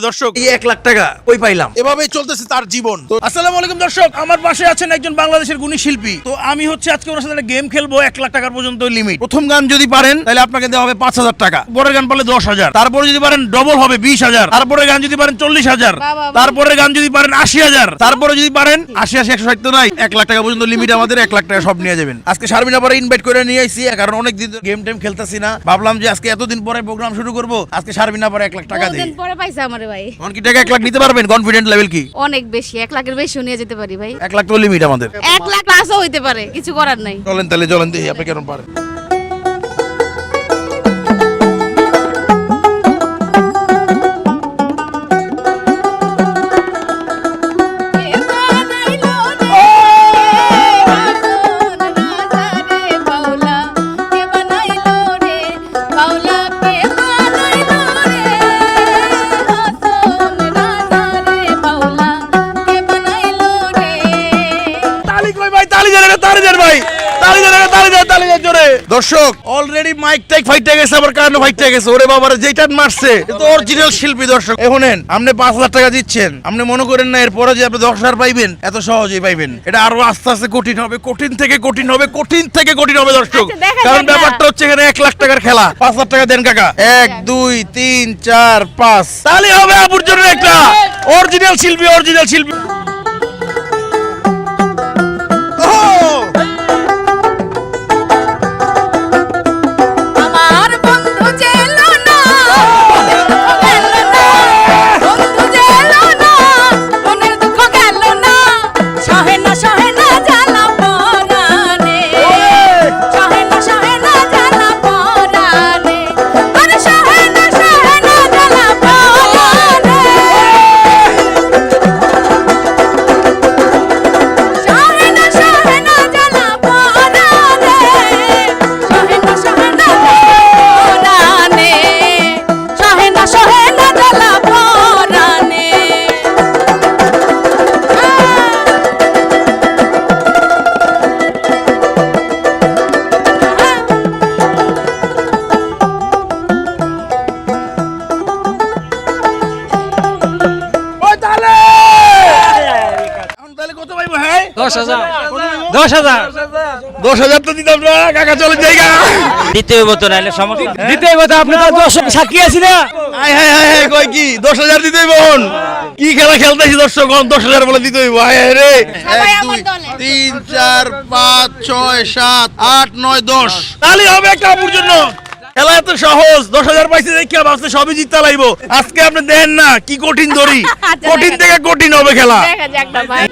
দর্শক এই 1 লাখ টাকা কই পাইলাম, এভাবেই চলতেছে তার জীবন। তো আসসালামু আলাইকুম দর্শক, আমার পাশে আছেন একজন বাংলাদেশের গুণী শিল্পী। তো আমি আজকে ওনার সাথে গেম খেলবো 1 লাখ টাকার পর্যন্ত লিমিট। প্রথম গান যদি পারেন তাহলে আপনাকে দেওয়া হবে 5,000 টাকা, পরের গান পারলে 10,000, তারপরে যদি পারেন ডবল হবে 20,000, তারপরে গান যদি পারেন 40,000, তারপরে গান যদি পারেন 80,000, তারপরে যদি পারেন 80 160 তো নাই, 1 লাখ টাকা পর্যন্ত লিমিট আমাদের। 1 লাখ টাকা সব নিয়ে যাবেন। আজকে শারমিন আপারে ইনভাইট করে নিয়ে আইছি, কারণ অনেক দিন গেম টাইম খেলতেছি না, ভাবলাম যে আজকে এতদিন পরে প্রোগ্রাম শুরু করবো, আজকে শারমিন আপারে 1 লাখ টাকা দেই। পরে পাইছে আমারে ভাই, কি টাকা 1 লাখ নিতে পারবেন? কনফিডেন্ট লেভেল কি? অনেক বেশি, 1 লাখের বেশি নিয়ে যেতে পারি ভাই। 1 লাখ তো লিমিট আমাদের। 1 লাখ প্লাসও হইতে পারে, কিছু করার নাই। চলেন তাহলে, চলেন দেখি আপনি কেমন পারেন। দর্শক অলরেডি মাইক টাইক ফাইটে গেছে, আবার কারণ ফাইটে গেছে। ওরে বাবারে যেটা মারছে তো অরিজিনাল শিল্পী। দর্শক এখন আপনি 5 লাখ টাকা দিচ্ছেন, আপনি মনে করেন না এরপরে যে আপনি 10,000 পাইবেন, এত সহজেই পাইবেন। এটা আরো আস্তে আস্তে কঠিন হবে, কঠিন থেকে কঠিন হবে, কঠিন থেকে কঠিন হবে দর্শক। কারণ ব্যাপারটা হচ্ছে এখানে 1 লাখ টাকার খেলা। 5 লাখ টাকা দেন কাকা। 1 2 3 4 5 তাহলে হবে আপুর জন্য একটা অরিজিনাল শিল্পী, অরিজিনাল শিল্পী। দিতে হইব তো, নাইলে সমস্যা। দিতে হইব তো, আপনি তো দর্শক সাক্ষী আছি না। কই কি 10,000 দিতে হইব? কি খেলা খেলতেছি দর্শক, 10,000 বলে দিতে হইব। রে 1 2 3 4 5 6 7 8 9 10 তাহলে হবে একটা আপুর জন্য। খেলা এত সহজ, 10,000 পাইছে দেখে ভাবছে সবই জিততে লাইব। আজকে আপনি দেন না, কি কঠিন ধরি, কঠিন থেকে কঠিন হবে খেলা। দেখা যাক না ভাই।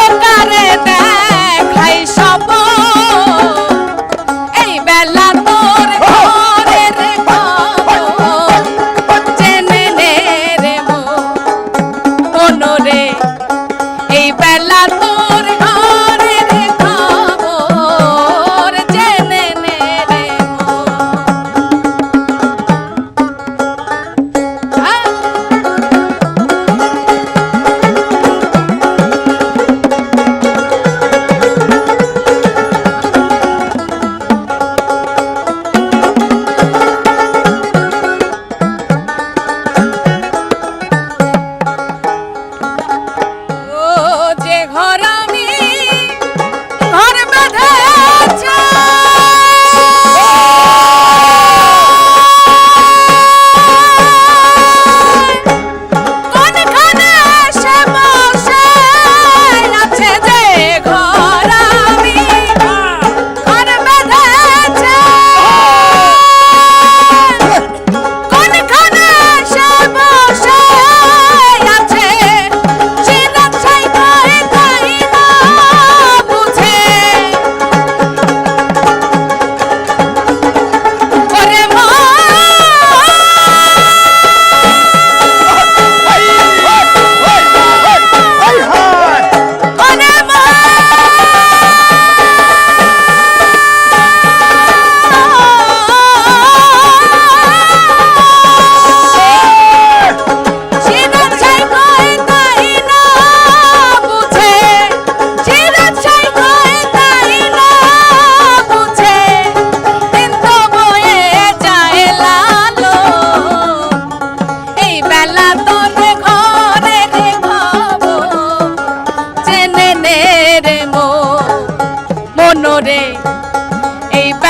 Eka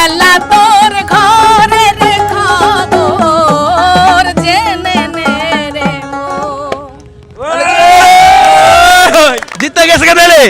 বেলা তোর ঘরে রে খবর জেনে নে রে মন। জিততে গেছে কে তাহলে